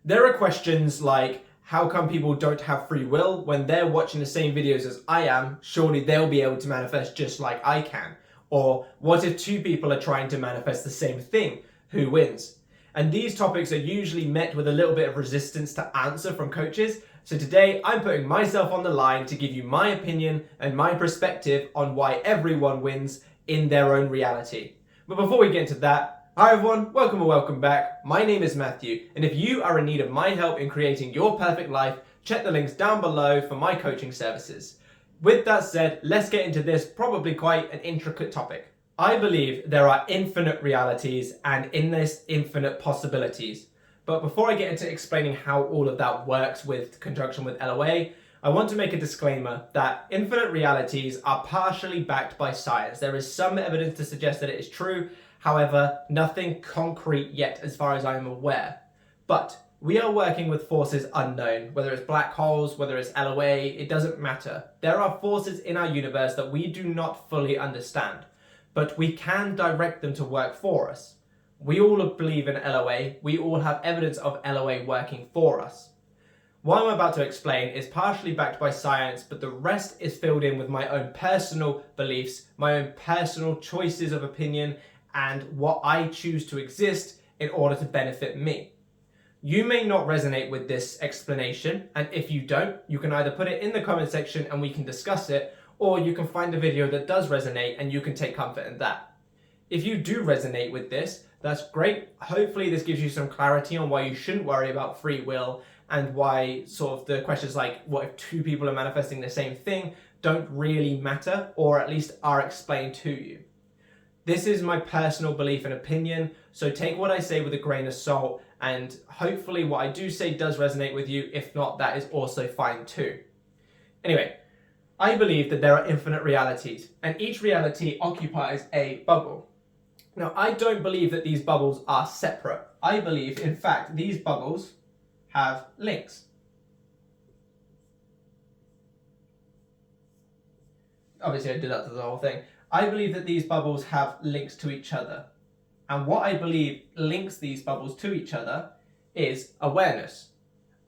There are questions like, how come people don't have free will when they're watching the same videos as I am? Surely they'll be able to manifest just like I can. Or what if two people are trying to manifest the same thing? Who wins? And these topics are usually met with a little bit of resistance to answer from coaches. So today I'm putting myself on the line to give you my opinion and my perspective on why everyone wins in their own reality. But before we get into that, hi everyone, welcome or welcome back. My name is Matthew, and if you are in need of my help in creating your perfect life, check the links down below for my coaching services. With that said, let's get into this probably quite an intricate topic. I believe there are infinite realities and in this infinite possibilities. But before I get into explaining how all of that works with conjunction with LOA, I want to make a disclaimer that infinite realities are partially backed by science. There is some evidence to suggest that it is true. However, nothing concrete yet as far as I am aware. But we are working with forces unknown, whether it's black holes, whether it's LOA, it doesn't matter. There are forces in our universe that we do not fully understand, but we can direct them to work for us. We all believe in LOA, we all have evidence of LOA working for us. What I'm about to explain is partially backed by science, but the rest is filled in with my own personal beliefs, my own personal choices of opinion, and what I choose to exist in order to benefit me. You may not resonate with this explanation, and if you don't, you can either put it in the comment section and we can discuss it, or you can find a video that does resonate and you can take comfort in that. If you do resonate with this, that's great. Hopefully this gives you some clarity on why you shouldn't worry about free will and why sort of the questions like, what if two people are manifesting the same thing, don't really matter, or at least are explained to you. This is my personal belief and opinion, so take what I say with a grain of salt, and hopefully what I do say does resonate with you. If not, that is also fine too. Anyway, I believe that there are infinite realities, and each reality occupies a bubble. Now, I don't believe that these bubbles are separate. I believe, in fact, these bubbles have links. Obviously, I did that to the whole thing. I believe that these bubbles have links to each other. And what I believe links these bubbles to each other is awareness.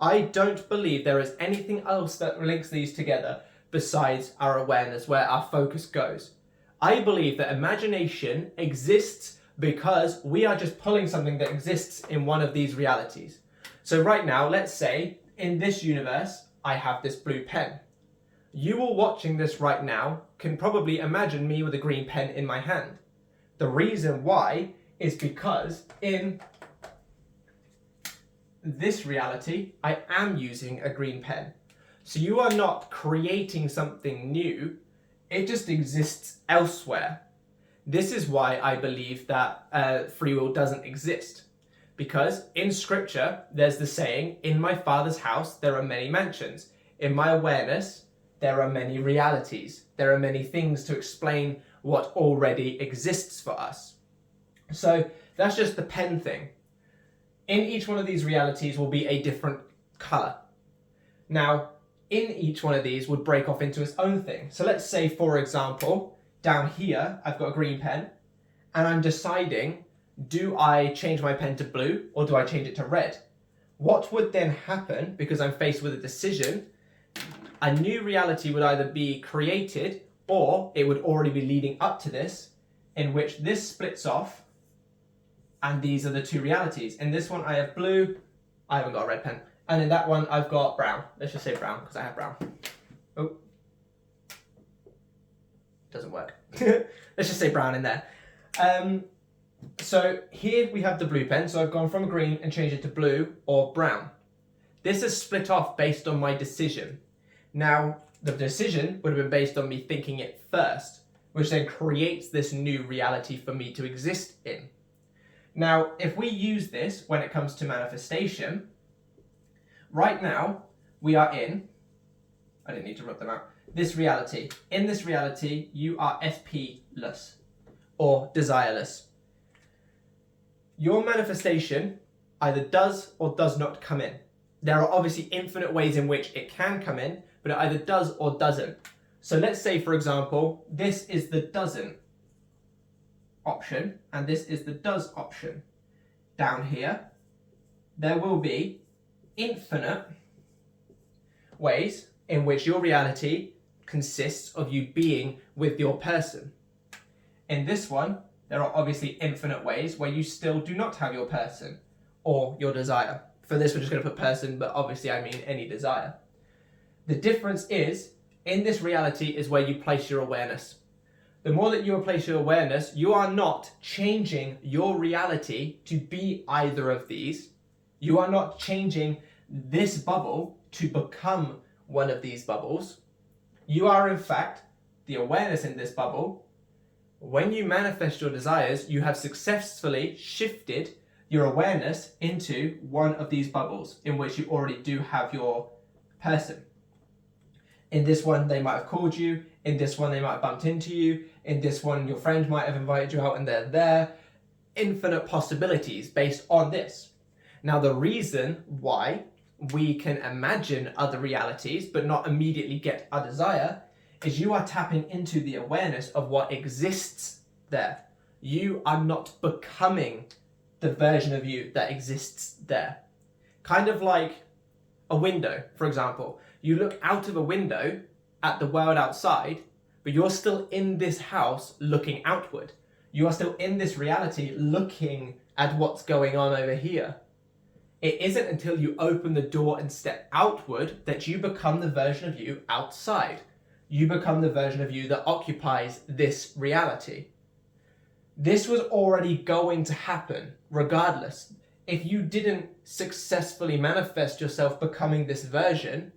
I don't believe there is anything else that links these together besides our awareness, where our focus goes. I believe that imagination exists because we are just pulling something that exists in one of these realities. So right now, let's say in this universe, I have this blue pen. You all watching this right now can probably imagine me with a green pen in my hand. The reason why is because in this reality, I am using a green pen. So you are not creating something new, it just exists elsewhere. This is why I believe that free will doesn't exist. Because in scripture, there's the saying, in my Father's house, there are many mansions. In my awareness, there are many realities. There are many things to explain what already exists for us. So that's just the pen thing. In each one of these realities will be a different color. Now, in each one of these would break off into its own thing. So let's say, for example, down here, I've got a green pen, and I'm deciding, do I change my pen to blue or do I change it to red? What would then happen, because I'm faced with a decision, a new reality would either be created or it would already be leading up to this, in which this splits off and these are the two realities. In this one I have blue, I haven't got a red pen. And in that one I've got brown. Let's just say brown because I have brown. Oh, doesn't work. Let's just say brown in there. So here we have the blue pen. So I've gone from green and changed it to blue or brown. This is split off based on my decision. Now, the decision would have been based on me thinking it first, which then creates this new reality for me to exist in. Now, if we use this when it comes to manifestation, right now we are in, I didn't need to rub them out, this reality. In this reality, you are FP-less or desireless. Your manifestation either does or does not come in. There are obviously infinite ways in which it can come in, but it either does or doesn't. So let's say, for example, this is the doesn't option, and this is the does option. Down here, there will be infinite ways in which your reality consists of you being with your person. In this one, there are obviously infinite ways where you still do not have your person or your desire. For this, we're just going to put person, but obviously I mean any desire. The difference is, in this reality is where you place your awareness. The more that you place your awareness, you are not changing your reality to be either of these. You are not changing this bubble to become one of these bubbles. You are, in fact, the awareness in this bubble. When you manifest your desires, you have successfully shifted your awareness into one of these bubbles in which you already do have your person. In this one, they might have called you. In this one, they might have bumped into you. In this one, your friend might have invited you out and they're there. Infinite possibilities based on this. Now, the reason why we can imagine other realities but not immediately get a desire is you are tapping into the awareness of what exists there. You are not becoming the version of you that exists there. Kind of like a window, for example. You look out of a window at the world outside, but you're still in this house looking outward. You are still in this reality looking at what's going on over here. It isn't until you open the door and step outward that you become the version of you outside. You become the version of you that occupies this reality. This was already going to happen regardless. If you didn't successfully manifest yourself becoming this version,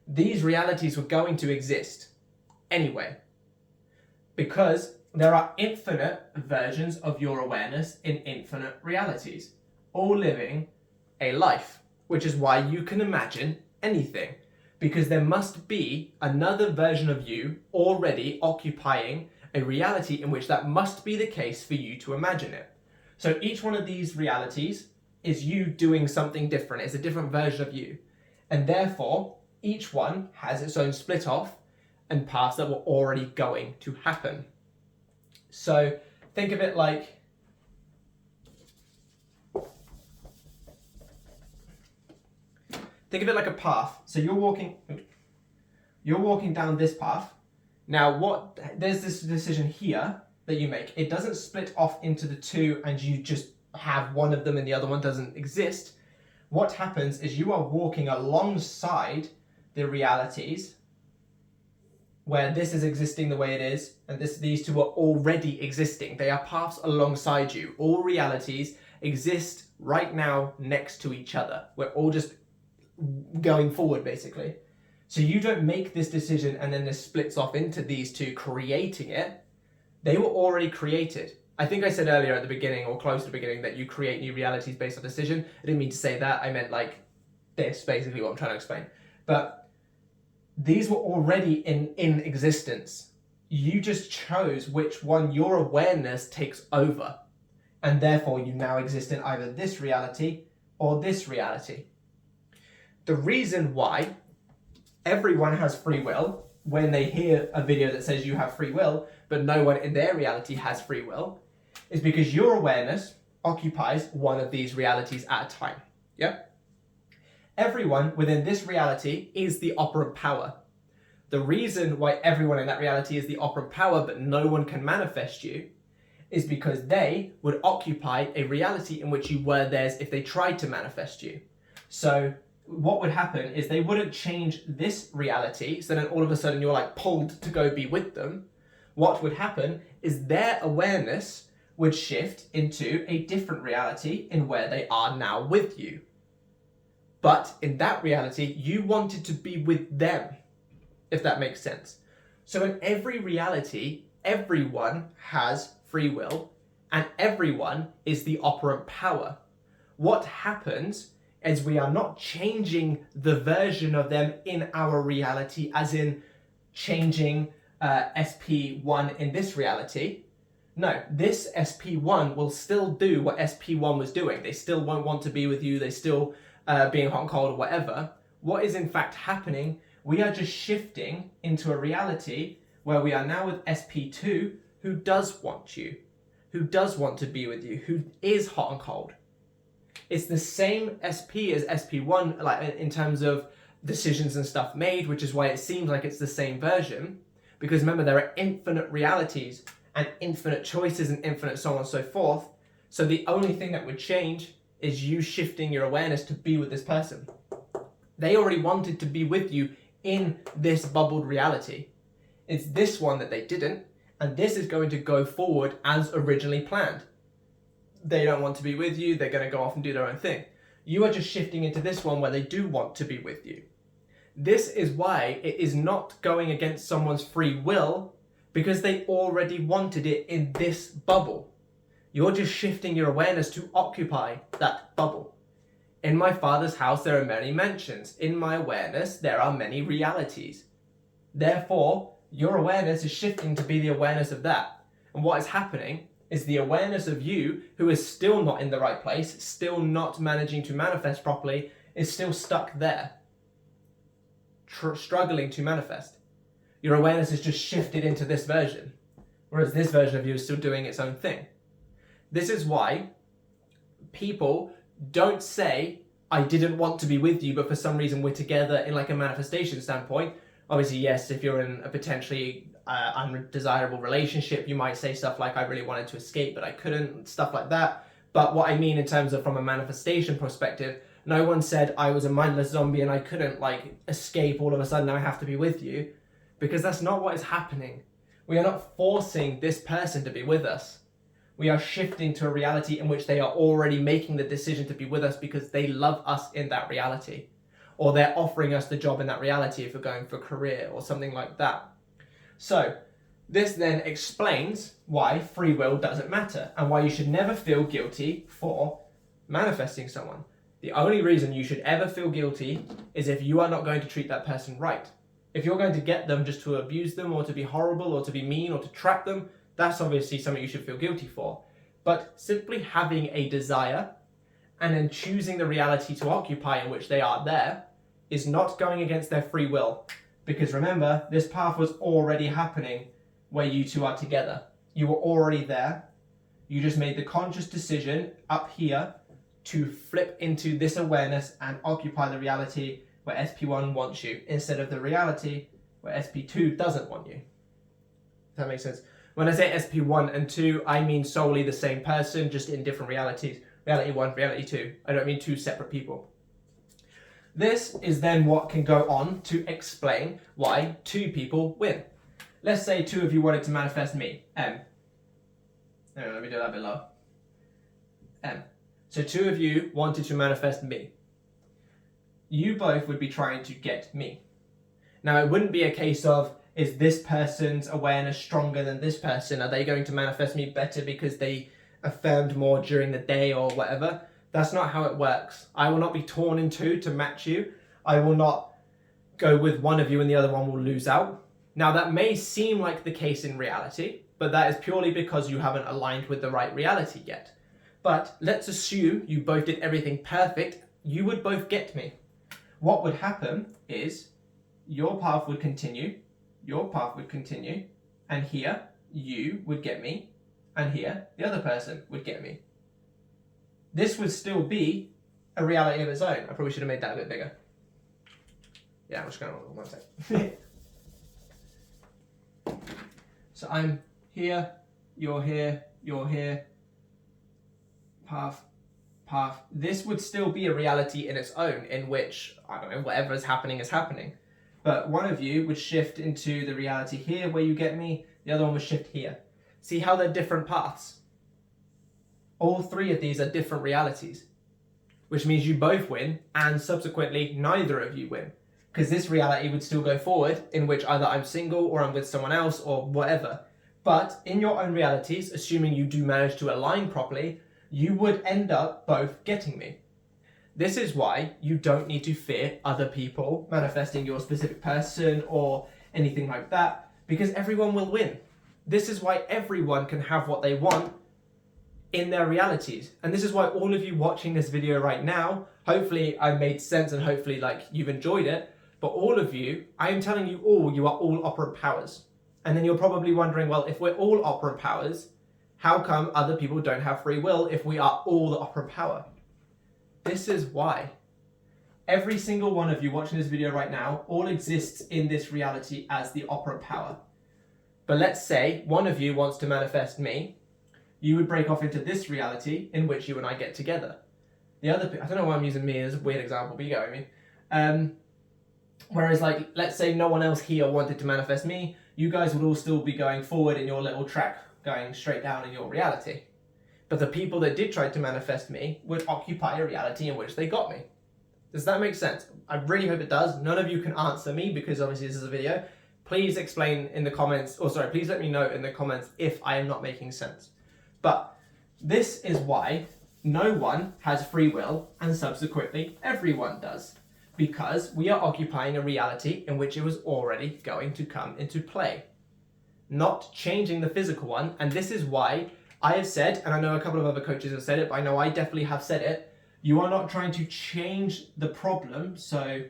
these realities were going to exist anyway. Because there are infinite versions of your awareness in infinite realities, all living a life, which is why you can imagine anything. Because there must be another version of you already occupying a reality in which that must be the case for you to imagine it. So each one of these realities is you doing something different. It's a different version of you. And therefore, each one has its own split off and paths that were already going to happen. So think of it like a path. So you're walking down this path. Now there's this decision here that you make. It doesn't split off into the two and you just have one of them and the other one doesn't exist. What happens is you are walking alongside the realities where this is existing the way it is and these two are already existing. They are paths alongside you. All realities exist right now next to each other. We're all just going forward basically. So you don't make this decision and then this splits off into these two creating it. They were already created. I think I said earlier at the beginning or close to the beginning that you create new realities based on decision. I didn't mean to say that. I meant like this, basically what I'm trying to explain. But these were already in existence. You just chose which one your awareness takes over. And therefore you now exist in either this reality or this reality. The reason why everyone has free will when they hear a video that says you have free will, but no one in their reality has free will, is because your awareness occupies one of these realities at a time. Yeah? Everyone within this reality is the operant power. The reason why everyone in that reality is the operant power, but no one can manifest you, is because they would occupy a reality in which you were theirs if they tried to manifest you. So what would happen is they wouldn't change this reality, so then all of a sudden you're like pulled to go be with them. What would happen is their awareness would shift into a different reality in where they are now with you. But in that reality, you wanted to be with them, if that makes sense. So in every reality, everyone has free will and everyone is the operant power. What happens is we are not changing the version of them in our reality, as in changing SP1 in this reality. No, this SP1 will still do what SP1 was doing. They still won't want to be with you. They still being hot and cold or whatever. What is in fact happening, we are just shifting into a reality where we are now with SP2 who does want you, who does want to be with you, who is hot and cold. It's the same SP as SP1, like in terms of decisions and stuff made, which is why it seems like it's the same version. Because remember, there are infinite realities and infinite choices and infinite so on and so forth. So the only thing that would change is you shifting your awareness to be with this person. They already wanted to be with you in this bubbled reality. It's this one that they didn't, and this is going to go forward as originally planned. They don't want to be with you, they're going to go off and do their own thing. You are just shifting into this one where they do want to be with you. This is why it is not going against someone's free will, because they already wanted it in this bubble. You're just shifting your awareness to occupy that bubble. In my Father's house there are many mansions. In my awareness there are many realities. Therefore, your awareness is shifting to be the awareness of that. And what is happening is the awareness of you, who is still not in the right place, still not managing to manifest properly, is still stuck there, struggling to manifest. Your awareness is just shifted into this version, whereas this version of you is still doing its own thing. This is why people don't say, I didn't want to be with you, but for some reason we're together in like a manifestation standpoint. Obviously, yes, if you're in a potentially undesirable relationship, you might say stuff like, I really wanted to escape, but I couldn't, stuff like that. But what I mean in terms of from a manifestation perspective, no one said I was a mindless zombie and I couldn't like escape all of a sudden, I have to be with you, because that's not what is happening. We are not forcing this person to be with us. We are shifting to a reality in which they are already making the decision to be with us because they love us in that reality. Or they're offering us the job in that reality if we're going for a career or something like that. So this then explains why free will doesn't matter and why you should never feel guilty for manifesting someone. The only reason you should ever feel guilty is if you are not going to treat that person right. If you're going to get them just to abuse them or to be horrible or to be mean or to trap them, that's obviously something you should feel guilty for. But simply having a desire and then choosing the reality to occupy in which they are there is not going against their free will. Because remember, this path was already happening where you two are together. You were already there. You just made the conscious decision up here to flip into this awareness and occupy the reality where SP1 wants you, instead of the reality where SP2 doesn't want you. Does that make sense? When I say SP1 and 2, I mean solely the same person, just in different realities. Reality 1, reality 2. I don't mean two separate people. This is then what can go on to explain why two people win. Let's say two of you wanted to manifest me, M. No, let me do that a bit lower. M. So two of you wanted to manifest me. You both would be trying to get me. Now, it wouldn't be a case of, is this person's awareness stronger than this person? Are they going to manifest me better because they affirmed more during the day or whatever? That's not how it works. I will not be torn in two to match you. I will not go with one of you and the other one will lose out. Now, that may seem like the case in reality, but that is purely because you haven't aligned with the right reality yet. But let's assume you both did everything perfect. You would both get me. What would happen is your path would continue, your path would continue, and here you would get me, and here the other person would get me. This would still be a reality of its own. I probably should have made that a bit bigger. Yeah, I'm just going on one sec. So I'm here, you're here, you're here. Path, path. This would still be a reality in its own, in which, I don't know, whatever is happening is happening. But one of you would shift into the reality here where you get me, the other one would shift here. See how they're different paths? All three of these are different realities, which means you both win, and subsequently neither of you win. Because this reality would still go forward, in which either I'm single or I'm with someone else or whatever. But in your own realities, assuming you do manage to align properly, you would end up both getting me. This is why you don't need to fear other people manifesting your specific person or anything like that, because everyone will win. This is why everyone can have what they want in their realities. And this is why all of you watching this video right now, hopefully I made sense and hopefully like you've enjoyed it, but all of you, I am telling you all, you are all operant powers. And then you're probably wondering, well, if we're all operant powers, how come other people don't have free will if we are all the operant power? This is why. Every single one of you watching this video right now all exists in this reality as the operant power. But let's say one of you wants to manifest me. You would break off into this reality in which you and I get together. The other, I don't know why I'm using me as a weird example, but you get what I mean. Whereas, like, let's say no one else here wanted to manifest me, you guys would all still be going forward in your little track, going straight down in your reality. But the people that did try to manifest me would occupy a reality in which they got me. Does that make sense? I really hope it does. None of you can answer me because obviously this is a video. Please explain in the comments, please let me know in the comments if I am not making sense. But this is why no one has free will and subsequently everyone does. Because we are occupying a reality in which it was already going to come into play. Not changing the physical one, and this is why I have said, and I know a couple of other coaches have said it, but I know I definitely have said it, you are not trying to change the problem, so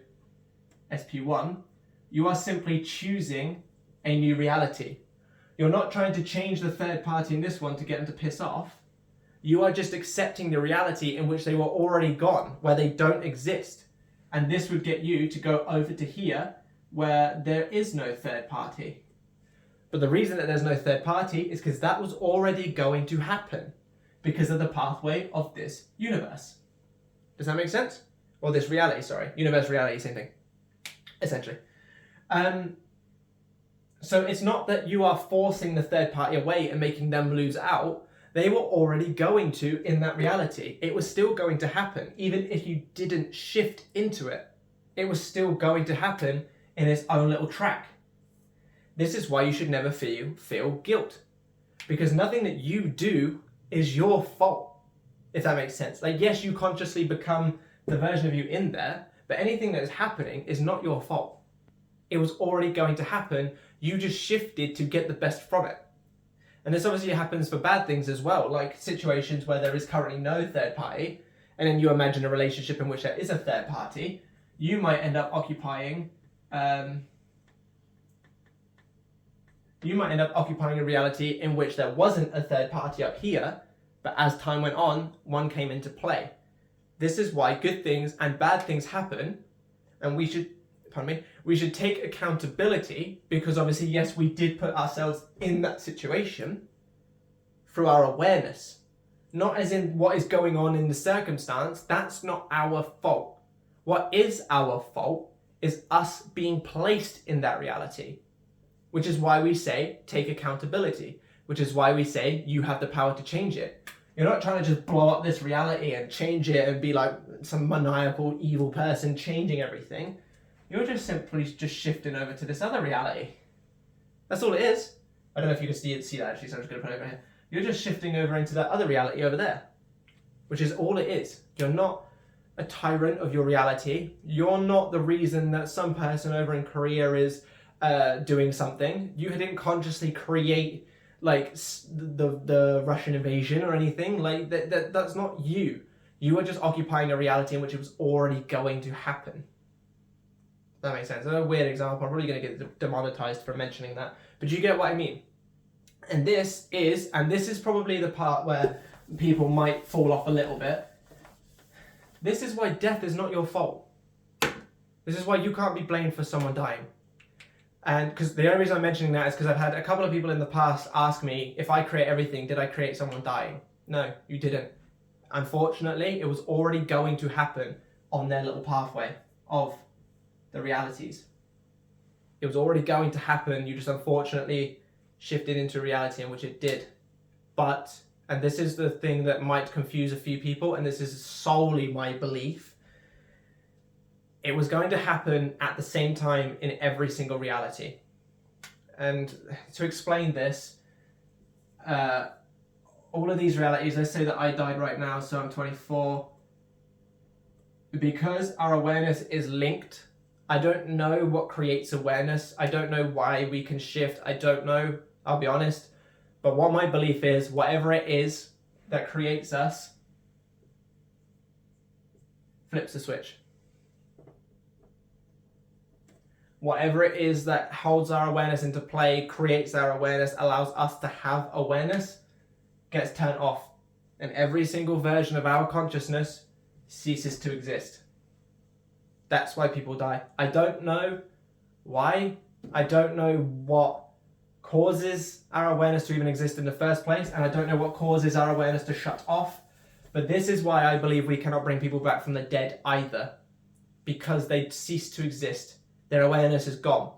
SP1, you are simply choosing a new reality. You're not trying to change the third party in this one to get them to piss off. You are just accepting the reality in which they were already gone, where they don't exist. And this would get you to go over to here, where there is no third party. But the reason that there's no third party is because that was already going to happen because of the pathway of this universe. Does that make sense? Well, this reality, sorry. Universe, reality, same thing. Essentially. So it's not that you are forcing the third party away and making them lose out. They were already going to in that reality. It was still going to happen. Even if you didn't shift into it, it was still going to happen in its own little track. This is why you should never feel guilt. Because nothing that you do is your fault. If that makes sense. Like, yes, you consciously become the version of you in there, but anything that is happening is not your fault. It was already going to happen. You just shifted to get the best from it. And this obviously happens for bad things as well, like situations where there is currently no third party, and then you imagine a relationship in which there is a third party, you might end up occupying a reality in which there wasn't a third party up here, but as time went on, one came into play. This is why good things and bad things happen, and we should take accountability, because obviously, yes, we did put ourselves in that situation through our awareness. Not as in what is going on in the circumstance, that's not our fault. What is our fault is us being placed in that reality, which is why we say take accountability, which is why we say you have the power to change it. You're not trying to just blow up this reality and change it and be like some maniacal evil person changing everything. You're just simply just shifting over to this other reality. That's all it is. I don't know if you can see that actually, so I'm just going to put it over here. You're just shifting over into that other reality over there, which is all it is. You're not a tyrant of your reality. You're not the reason that some person over in Korea is doing something. You didn't consciously create like the Russian invasion or anything. Like that's not you. You are just occupying a reality in which it was already going to happen. That makes sense. That's a weird example. I'm probably going to get demonetized for mentioning that. But you get what I mean. And this is probably the part where people might fall off a little bit. This is why death is not your fault. This is why you can't be blamed for someone dying. And because the only reason I'm mentioning that is because I've had a couple of people in the past ask me, if I create everything, did I create someone dying? No, you didn't. Unfortunately, it was already going to happen on their little pathway of the realities. It was already going to happen. You just unfortunately shifted into reality in which it did. But, and this is the thing that might confuse a few people, and this is solely my belief, it was going to happen at the same time in every single reality. And to explain this, all of these realities, let's say that I died right now, so I'm 24. Because our awareness is linked, I don't know what creates awareness. I don't know why we can shift. I don't know, I'll be honest. But what my belief is, whatever it is that creates us, flips the switch. Whatever it is that holds our awareness into play, creates our awareness, allows us to have awareness, gets turned off. And every single version of our consciousness ceases to exist. That's why people die. I don't know why. I don't know what causes our awareness to even exist in the first place, and I don't know what causes our awareness to shut off. But this is why I believe we cannot bring people back from the dead either, because they cease to exist. Their awareness is gone.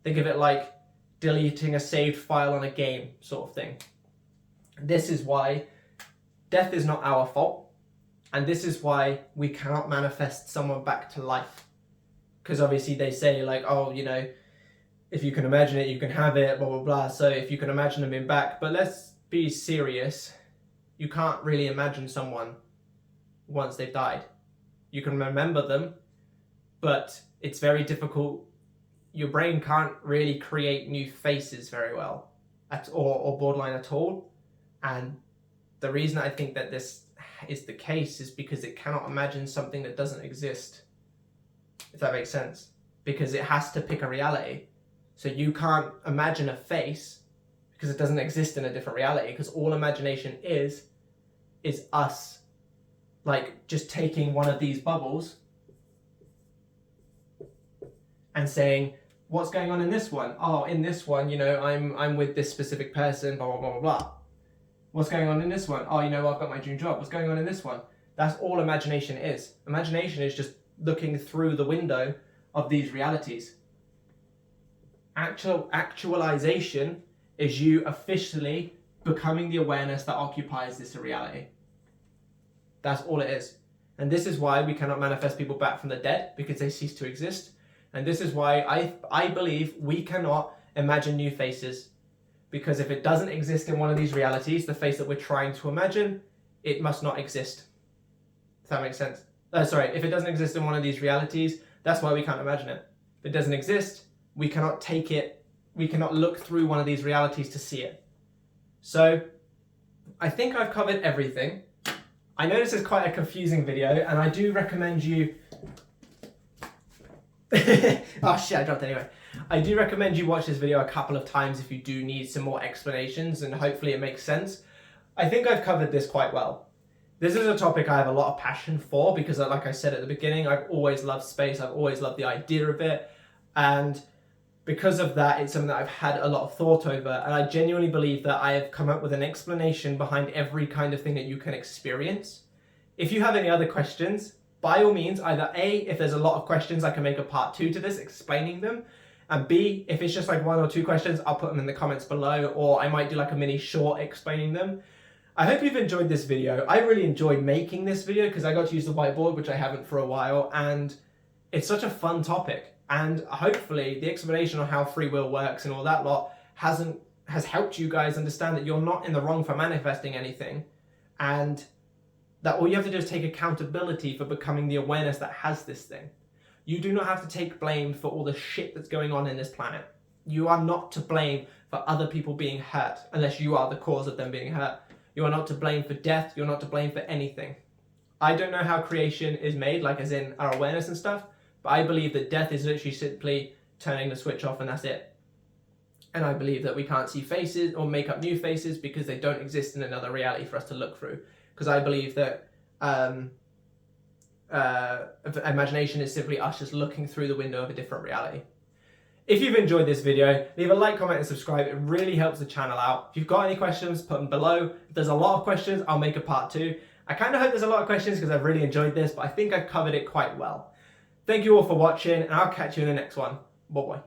Think of it like deleting a saved file on a game sort of thing. This is why death is not our fault. And this is why we cannot manifest someone back to life. Because obviously they say like, oh, you know, if you can imagine it, you can have it, blah, blah, blah. So if you can imagine them being back, but let's be serious. You can't really imagine someone once they've died. You can remember them, but it's very difficult. Your brain can't really create new faces very well, or borderline at all. And the reason I think that this is the case is because it cannot imagine something that doesn't exist, if that makes sense, because it has to pick a reality. So you can't imagine a face because it doesn't exist in a different reality, because all imagination is us like just taking one of these bubbles and saying, what's going on in this one? Oh, in this one, you know, I'm with this specific person, blah, blah, blah, blah, blah. What's going on in this one? Oh, you know, I've got my dream job. What's going on in this one? That's all imagination is. Imagination is just looking through the window of these realities. Actualization is you officially becoming the awareness that occupies this reality. That's all it is. And this is why we cannot manifest people back from the dead, because they cease to exist. And this is why I believe we cannot imagine new faces. Because if it doesn't exist in one of these realities, the face that we're trying to imagine, it must not exist. Does that make sense? If it doesn't exist in one of these realities, that's why we can't imagine it. If it doesn't exist, we cannot take it, we cannot look through one of these realities to see it. So, I think I've covered everything. I know this is quite a confusing video, and I do recommend you... oh shit, I dropped it anyway. I do recommend you watch this video a couple of times if you do need some more explanations, and hopefully it makes sense. I think I've covered this quite well. This is a topic I have a lot of passion for because, like I said at the beginning, I've always loved space. I've always loved the idea of it. And because of that, it's something that I've had a lot of thought over. And I genuinely believe that I have come up with an explanation behind every kind of thing that you can experience. If you have any other questions, by all means, either A, if there's a lot of questions, I can make a part 2 to this explaining them. And B, if it's just like 1 or 2 questions, I'll put them in the comments below, or I might do like a mini short explaining them. I hope you've enjoyed this video. I really enjoyed making this video because I got to use the whiteboard, which I haven't for a while, and it's such a fun topic. And hopefully the explanation on how free will works and all that lot has helped you guys understand that you're not in the wrong for manifesting anything, and that all you have to do is take accountability for becoming the awareness that has this thing. You do not have to take blame for all the shit that's going on in this planet. You are not to blame for other people being hurt unless you are the cause of them being hurt. You are not to blame for death. You're not to blame for anything. I don't know how creation is made, like as in our awareness and stuff, but I believe that death is literally simply turning the switch off and that's it. And I believe that we can't see faces or make up new faces because they don't exist in another reality for us to look through. Because I believe that imagination is simply us just looking through the window of a different reality. If you've enjoyed this video, leave a like, comment, and subscribe. It really helps the channel out. If you've got any questions, put them below. If there's a lot of questions, I'll make a part 2. I kind of hope there's a lot of questions because I've really enjoyed this, but I think I've covered it quite well. Thank you all for watching, and I'll catch you in the next one. Bye-bye.